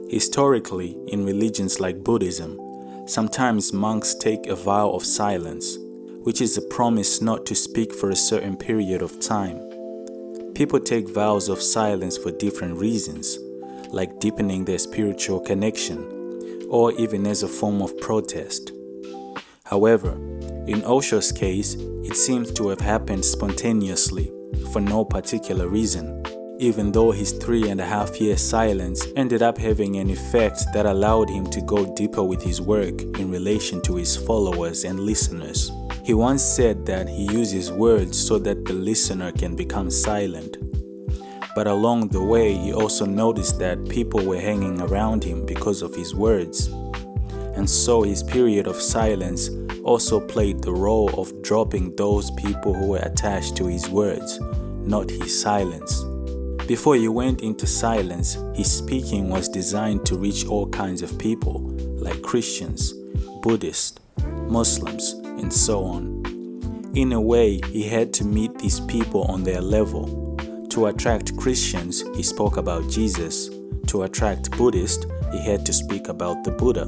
Historically, in religions like Buddhism, sometimes monks take a vow of silence, which is a promise not to speak for a certain period of time. People take vows of silence for different reasons, like deepening their spiritual connection, or even as a form of protest. However, in Osho's case, it seems to have happened spontaneously, for no particular reason, even though his 3.5-year silence ended up having an effect that allowed him to go deeper with his work in relation to his followers and listeners. He once said that he uses words so that the listener can become silent. But along the way, he also noticed that people were hanging around him because of his words. And so his period of silence also played the role of dropping those people who were attached to his words, not his silence. Before he went into silence, his speaking was designed to reach all kinds of people, like Christians, Buddhists, Muslims, and so on. In a way, he had to meet these people on their level. To attract Christians, he spoke about Jesus. To attract Buddhists, he had to speak about the Buddha.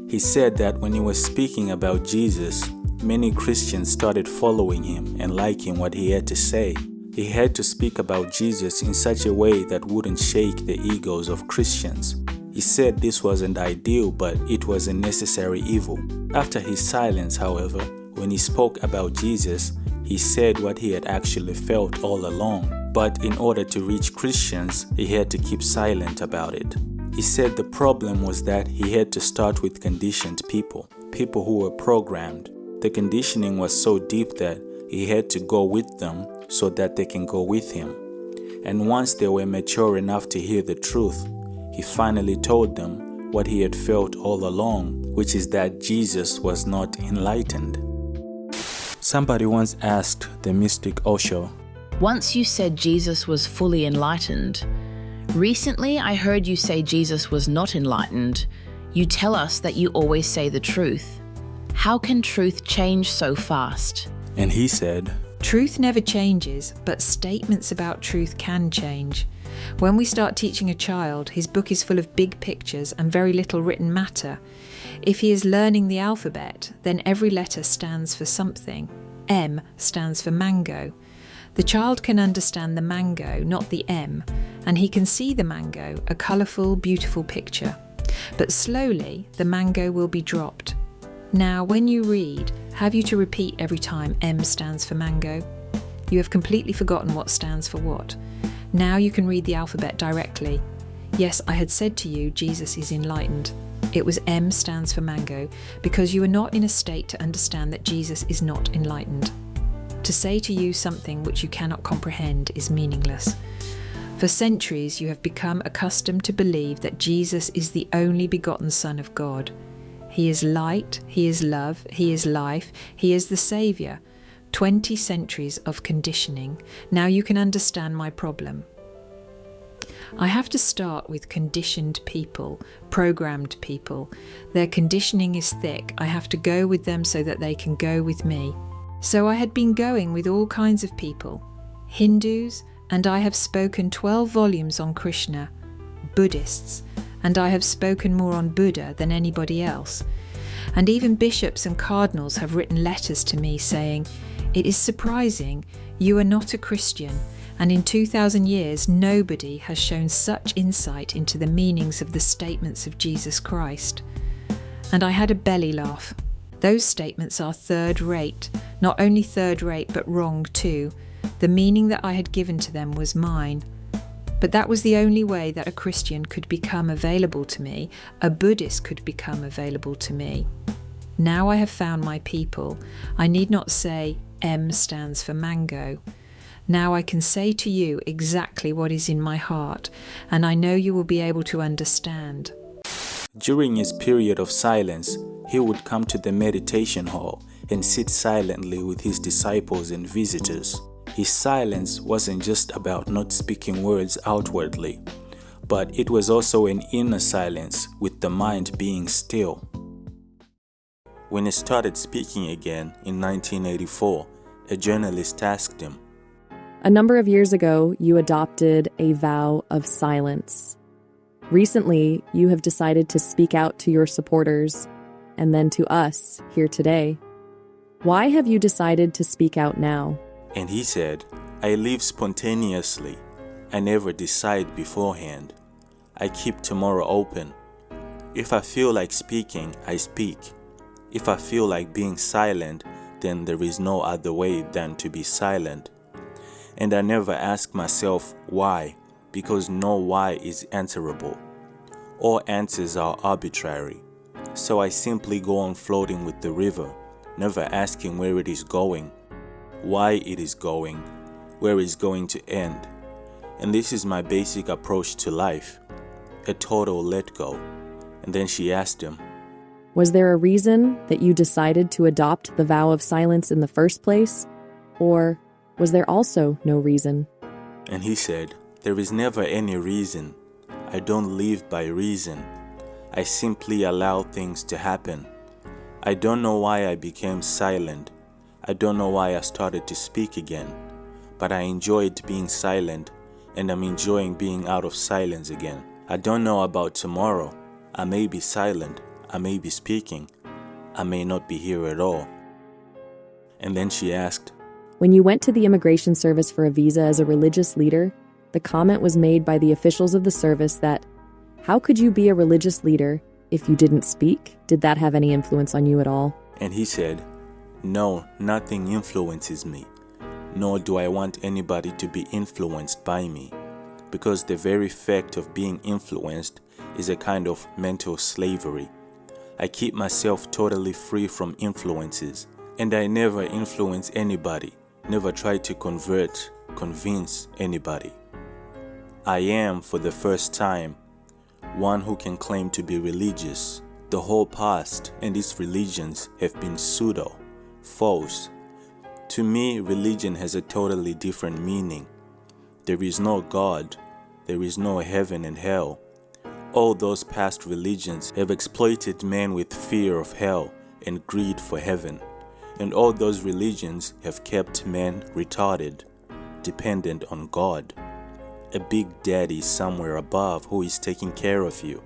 He said that when he was speaking about Jesus, many Christians started following him and liking what he had to say. He had to speak about Jesus in such a way that wouldn't shake the egos of Christians. He said this wasn't ideal, but it was a necessary evil. After his silence, however, when he spoke about Jesus, he said what he had actually felt all along. But in order to reach Christians, he had to keep silent about it. He said the problem was that he had to start with conditioned people who were programmed. The conditioning was so deep that he had to go with them so that they can go with him. And once they were mature enough to hear the truth, he finally told them what he had felt all along, which is that Jesus was not enlightened. Somebody once asked the mystic Osho, "Once you said Jesus was fully enlightened. Recently, I heard you say Jesus was not enlightened. You tell us that you always say the truth. How can truth change so fast?" And he said, Truth never changes, but statements about truth can change. When we start teaching a child, his book is full of big pictures and very little written matter. If he is learning the alphabet, then every letter stands for something. M stands for mango. The child can understand the mango, not the M, and he can see the mango, a colourful, beautiful picture. But slowly, the mango will be dropped. Now, when you read, have you to repeat every time M stands for mango? You have completely forgotten what stands for what. Now you can read the alphabet directly. Yes, I had said to you, Jesus is enlightened. It was M stands for mango, because you are not in a state to understand that Jesus is not enlightened. To say to you something which you cannot comprehend is meaningless. For centuries you have become accustomed to believe that Jesus is the only begotten Son of God. He is light, He is love, He is life, He is the Saviour. 20 centuries of conditioning. Now you can understand my problem. I have to start with conditioned people, programmed people. Their conditioning is thick. I have to go with them so that they can go with me. So I had been going with all kinds of people. Hindus, and I have spoken 12 volumes on Krishna. Buddhists, and I have spoken more on Buddha than anybody else. And even bishops and cardinals have written letters to me saying, "It is surprising, you are not a Christian, and in 2000 years nobody has shown such insight into the meanings of the statements of Jesus Christ." And I had a belly laugh. Those statements are third rate, not only third rate but wrong too. The meaning that I had given to them was mine. But that was the only way that a Christian could become available to me, a Buddhist could become available to me. Now I have found my people. I need not say M stands for mango. Now I can say to you exactly what is in my heart, and I know you will be able to understand. During his period of silence, he would come to the meditation hall and sit silently with his disciples and visitors. His silence wasn't just about not speaking words outwardly, but it was also an inner silence with the mind being still. When he started speaking again in 1984, a journalist asked him, "A number of years ago, you adopted a vow of silence. Recently, you have decided to speak out to your supporters, and then to us here today. Why have you decided to speak out now? And he said, I live spontaneously. I never decide beforehand. I keep tomorrow open. If I feel like speaking, I speak. If I feel like being silent, then there is no other way than to be silent. And I never ask myself why, because no why is answerable. All answers are arbitrary. So I simply go on floating with the river, never asking where it is going, why it is going, where it's going to end. And this is my basic approach to life, a total let go. And then she asked him, Was there a reason that you decided to adopt the vow of silence in the first place? Or was there also no reason? And he said, there is never any reason. I don't live by reason. I simply allow things to happen. I don't know why I became silent. I don't know why I started to speak again. But I enjoyed being silent, and I'm enjoying being out of silence again. I don't know about tomorrow. I may be silent. I may be speaking. I may not be here at all. And then she asked, When you went to the immigration service for a visa as a religious leader, the comment was made by the officials of the service that, how could you be a religious leader if you didn't speak? Did that have any influence on you at all? And he said, no, nothing influences me, nor do I want anybody to be influenced by me, because the very fact of being influenced is a kind of mental slavery. I keep myself totally free from influences, and I never influence anybody, never try to convince anybody. I am, for the first time, one who can claim to be religious. The whole past and its religions have been pseudo, false. To me, religion has a totally different meaning. There is no God, there is no heaven and hell. All those past religions have exploited men with fear of hell and greed for heaven. And all those religions have kept men retarded, dependent on God. A big daddy somewhere above who is taking care of you.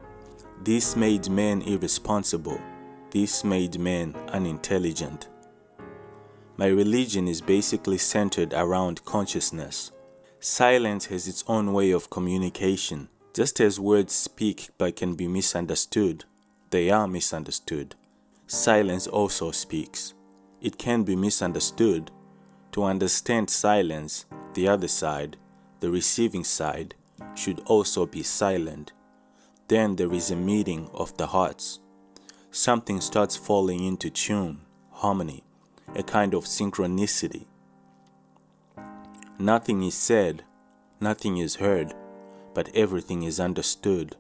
This made men irresponsible. This made men unintelligent. My religion is basically centered around consciousness. Silence has its own way of communication. Just as words speak but can be misunderstood, they are misunderstood. Silence also speaks. It can be misunderstood. To understand silence, the other side, the receiving side, should also be silent. Then there is a meeting of the hearts. Something starts falling into tune, harmony, a kind of synchronicity. Nothing is said, nothing is heard, but everything is understood.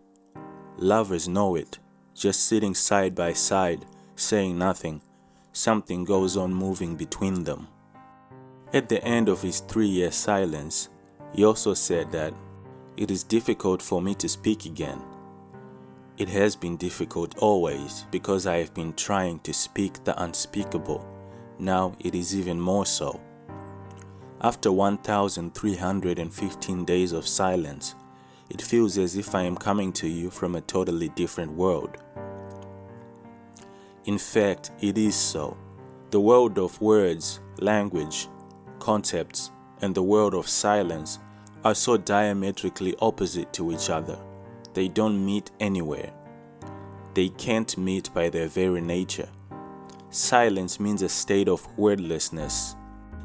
Lovers know it, just sitting side by side, saying nothing. Something goes on moving between them. At the end of his 3-year silence, he also said that it is difficult for me to speak again. It has been difficult always because I have been trying to speak the unspeakable. Now it is even more so. After 1,315 days of silence, it feels as if I am coming to you from a totally different world. In fact, it is so. The world of words, language, concepts, and the world of silence are so diametrically opposite to each other. They don't meet anywhere. They can't meet by their very nature. Silence means a state of wordlessness.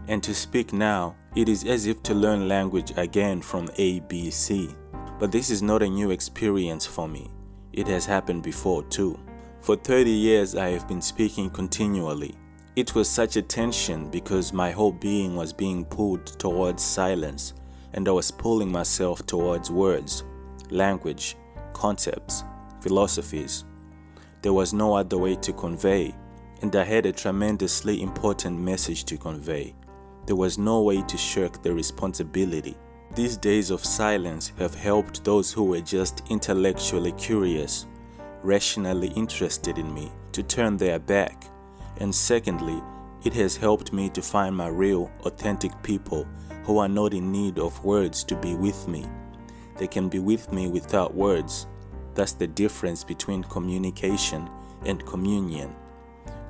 And to speak now, it is as if to learn language again from A, B, C. But this is not a new experience for me. It has happened before too. For 30 years I have been speaking continually. It was such a tension because my whole being was being pulled towards silence, and I was pulling myself towards words, language, concepts, philosophies. There was no other way to convey, and I had a tremendously important message to convey. There was no way to shirk the responsibility. These days of silence have helped those who were just intellectually curious, rationally interested in me, to turn their back. And secondly, it has helped me to find my real, authentic people who are not in need of words to be with me. They can be with me without words. That's the difference between communication and communion.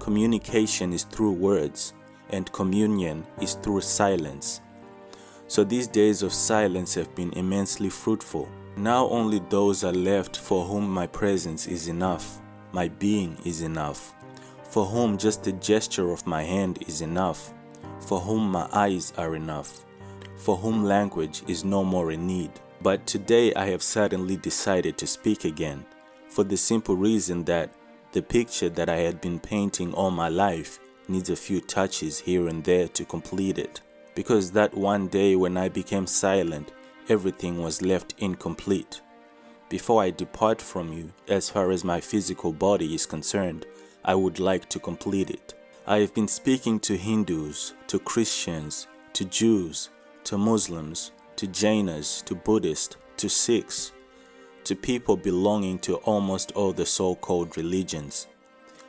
Communication is through words, and communion is through silence. So these days of silence have been immensely fruitful. Now only those are left for whom my presence is enough, my being is enough, for whom just the gesture of my hand is enough, for whom my eyes are enough, for whom language is no more a need. But today I have suddenly decided to speak again, for the simple reason that the picture that I had been painting all my life needs a few touches here and there to complete it. Because that one day when I became silent, everything was left incomplete. Before I depart from you, as far as my physical body is concerned, I would like to complete it. I have been speaking to Hindus, to Christians, to Jews, to Muslims, to Jainas, to Buddhists, to Sikhs, to people belonging to almost all the so-called religions.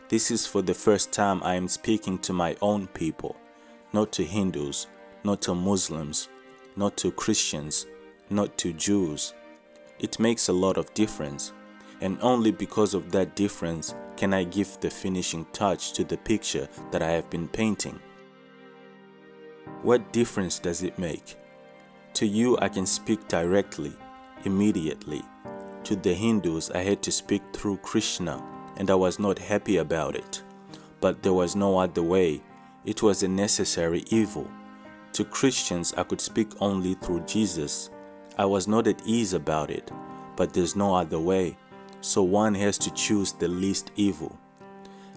This is for the first time I am speaking to my own people, not to Hindus, not to Muslims, not to Christians, not to Jews. It makes a lot of difference, and only because of that difference can I give the finishing touch to the picture that I have been painting. What difference does it make? To you I can speak directly, immediately. To the Hindus I had to speak through Krishna, and I was not happy about it. But there was no other way. It was a necessary evil. To Christians I could speak only through Jesus. I was not at ease about it, but there's no other way. So one has to choose the least evil.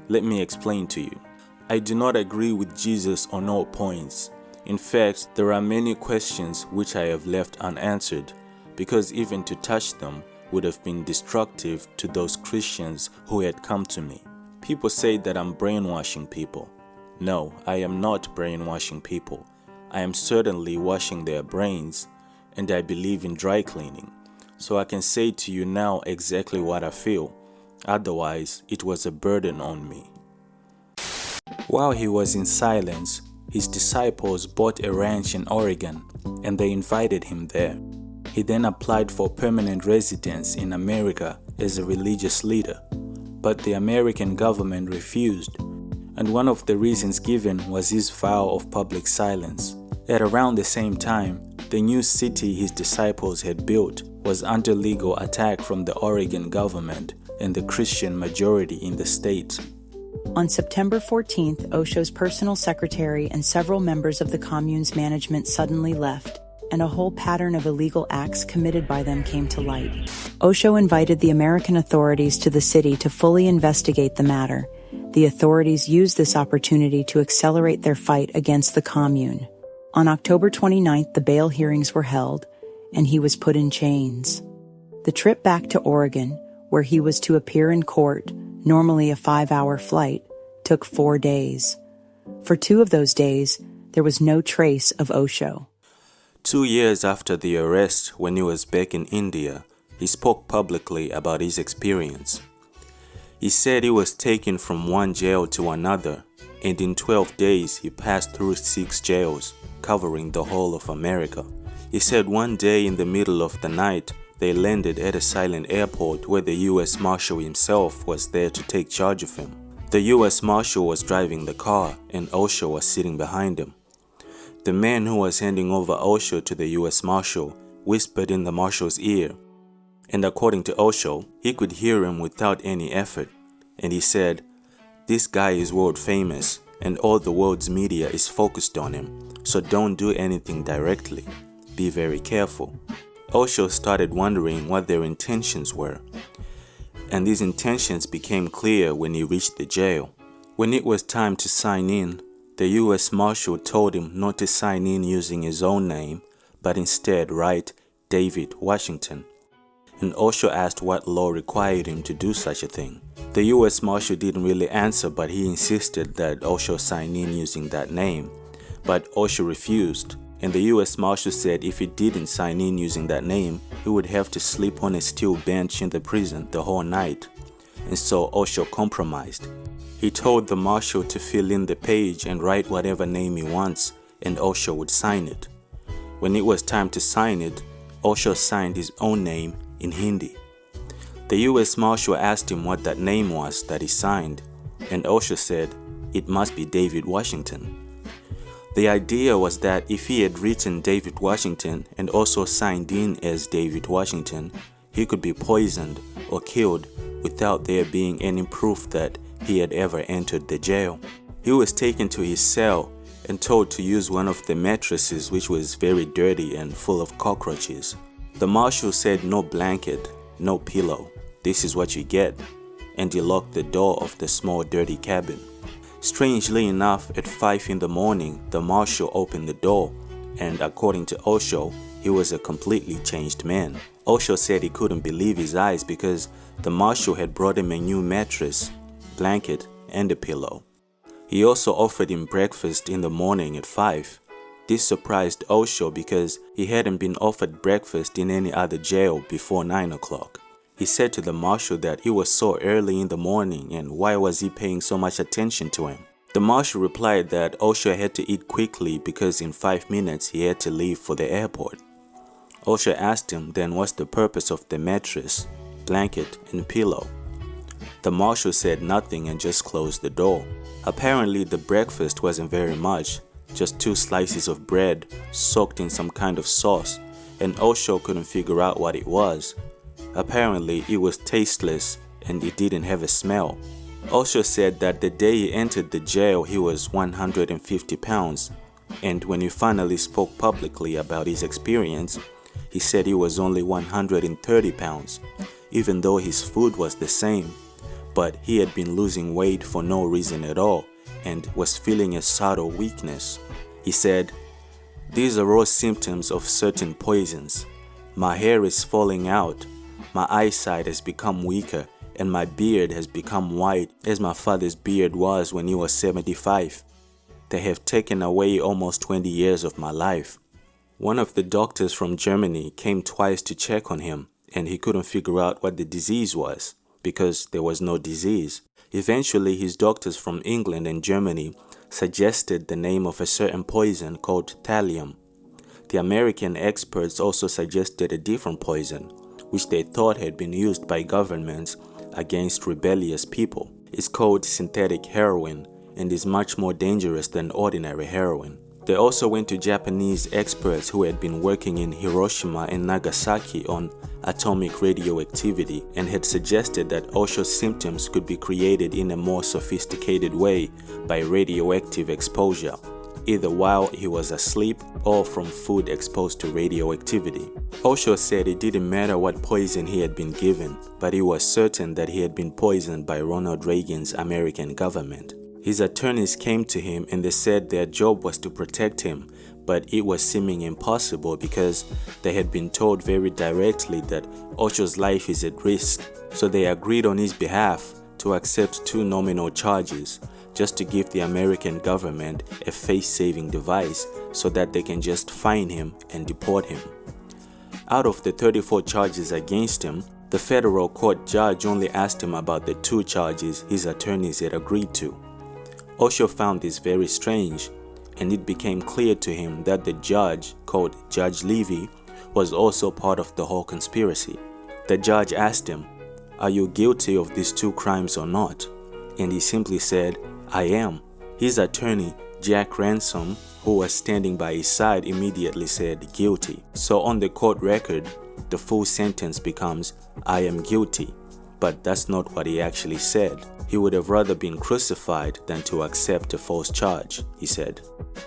Let me explain to you. I do not agree with Jesus on all points. In fact, there are many questions which I have left unanswered, because even to touch them would have been destructive to those Christians who had come to me. People say that I'm brainwashing people. No, I am not brainwashing people. I am certainly washing their brains, and I believe in dry cleaning. So I can say to you now exactly what I feel. Otherwise, it was a burden on me. While he was in silence, his disciples bought a ranch in Oregon, and they invited him there. He then applied for permanent residence in America as a religious leader, but the American government refused, and one of the reasons given was his vow of public silence. At around the same time, the new city his disciples had built was under legal attack from the Oregon government and the Christian majority in the state. On September 14th, Osho's personal secretary and several members of the commune's management suddenly left, and a whole pattern of illegal acts committed by them came to light. Osho invited the American authorities to the city to fully investigate the matter. The authorities used this opportunity to accelerate their fight against the commune. On October 29th, the bail hearings were held, and he was put in chains. The trip back to Oregon, where he was to appear in court, normally a 5-hour flight, took 4 days. For 2 of those days, there was no trace of Osho. 2 years after the arrest, when he was back in India, he spoke publicly about his experience. He said he was taken from one jail to another, and in 12 days he passed through 6 jails, covering the whole of America. He said one day in the middle of the night, they landed at a silent airport where the U.S. Marshal himself was there to take charge of him. The U.S. Marshal was driving the car, and Osho was sitting behind him. The man who was handing over Osho to the U.S. Marshal whispered in the Marshal's ear, and according to Osho, he could hear him without any effort. And he said, "This guy is world famous, and all the world's media is focused on him, so don't do anything directly. Be very careful." Osho started wondering what their intentions were, and these intentions became clear when he reached the jail. When it was time to sign in, the U.S. Marshal told him not to sign in using his own name, but instead write David Washington. And Osho asked what law required him to do such a thing. The U.S. Marshal didn't really answer, but he insisted that Osho sign in using that name. But Osho refused, and the U.S. Marshal said if he didn't sign in using that name, he would have to sleep on a steel bench in the prison the whole night. And so Osho compromised. He told the Marshal to fill in the page and write whatever name he wants, and Osho would sign it. When it was time to sign it, Osho signed his own name in Hindi. The U.S. Marshal asked him what that name was that he signed, and Osho said, "It must be David Washington." The idea was that if he had written David Washington and also signed in as David Washington, he could be poisoned or killed without there being any proof that he had ever entered the jail. He was taken to his cell and told to use one of the mattresses, which was very dirty and full of cockroaches. The marshal said no blanket, no pillow. This is what you get. And he locked the door of the small dirty cabin. Strangely enough, at 5 in the morning, the marshal opened the door, and according to Osho, he was a completely changed man. Osho said he couldn't believe his eyes because the marshal had brought him a new mattress, blanket, and a pillow. He also offered him breakfast in the morning at 5. This surprised Osho because he hadn't been offered breakfast in any other jail before 9 o'clock. He said to the marshal that it was so early in the morning and why was he paying so much attention to him. The marshal replied that Osho had to eat quickly because in 5 minutes he had to leave for the airport. Osho asked him then what's the purpose of the mattress, blanket, and pillow. The marshal said nothing and just closed the door. Apparently the breakfast wasn't very much, just 2 slices of bread soaked in some kind of sauce, and Osho couldn't figure out what it was. Apparently it was tasteless and it didn't have a smell. Osho said that the day he entered the jail he was 150 pounds, and when he finally spoke publicly about his experience, he said he was only 130 pounds, even though his food was the same, but he had been losing weight for no reason at all and was feeling a subtle weakness. He said, "These are all symptoms of certain poisons. My hair is falling out, my eyesight has become weaker, and my beard has become white as my father's beard was when he was 75. They have taken away almost 20 years of my life." One of the doctors from Germany came twice to check on him, and he couldn't figure out what the disease was, because there was no disease. Eventually, his doctors from England and Germany suggested the name of a certain poison called thallium. The American experts also suggested a different poison, which they thought had been used by governments against rebellious people. It's called synthetic heroin and is much more dangerous than ordinary heroin. They also went to Japanese experts who had been working in Hiroshima and Nagasaki on atomic radioactivity and had suggested that Osho's symptoms could be created in a more sophisticated way by radioactive exposure, either while he was asleep or from food exposed to radioactivity. Osho said it didn't matter what poison he had been given, but he was certain that he had been poisoned by Ronald Reagan's American government. His attorneys came to him and they said their job was to protect him, but it was seeming impossible because they had been told very directly that Osho's life is at risk. So they agreed on his behalf to accept 2 nominal charges just to give the American government a face-saving device so that they can just fine him and deport him. Out of the 34 charges against him, the federal court judge only asked him about the 2 charges his attorneys had agreed to. Osho found this very strange, and it became clear to him that the judge, called Judge Levy, was also part of the whole conspiracy. The judge asked him, "Are you guilty of these 2 crimes or not?" And he simply said, "I am." His attorney, Jack Ransom, who was standing by his side, immediately said guilty. So on the court record, the full sentence becomes, "I am guilty." But that's not what he actually said. He would have rather been crucified than to accept a false charge, he said.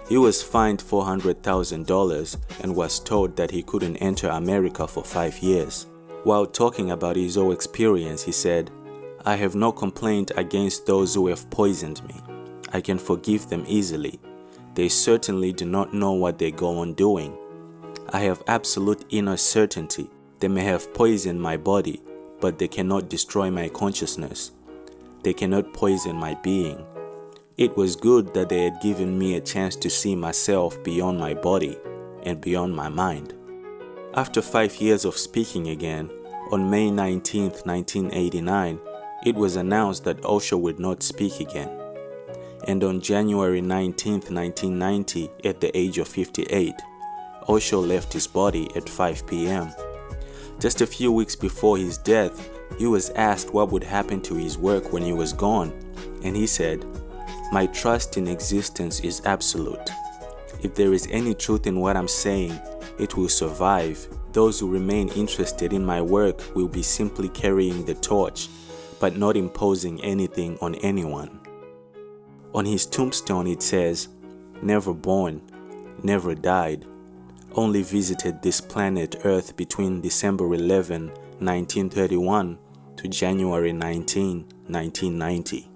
He was fined $400,000 and was told that he couldn't enter America for 5 years. While talking about his whole experience, he said, "I have no complaint against those who have poisoned me. I can forgive them easily. They certainly do not know what they go on doing. I have absolute inner certainty. They may have poisoned my body, but they cannot destroy my consciousness. They cannot poison my being. It was good that they had given me a chance to see myself beyond my body and beyond my mind." After 5 years of speaking again, on May 19, 1989, it was announced that Osho would not speak again. And on January 19, 1990, at the age of 58, Osho left his body at 5 p.m. Just a few weeks before his death, He was asked what would happen to his work when he was gone, and he said, "My trust in existence is absolute. If there is any truth in what I'm saying, it will survive. Those who remain interested in my work will be simply carrying the torch, but not imposing anything on anyone." On his tombstone it says, "Never born, never died, only visited this planet Earth between December 11, 1931 to January 19, 1990.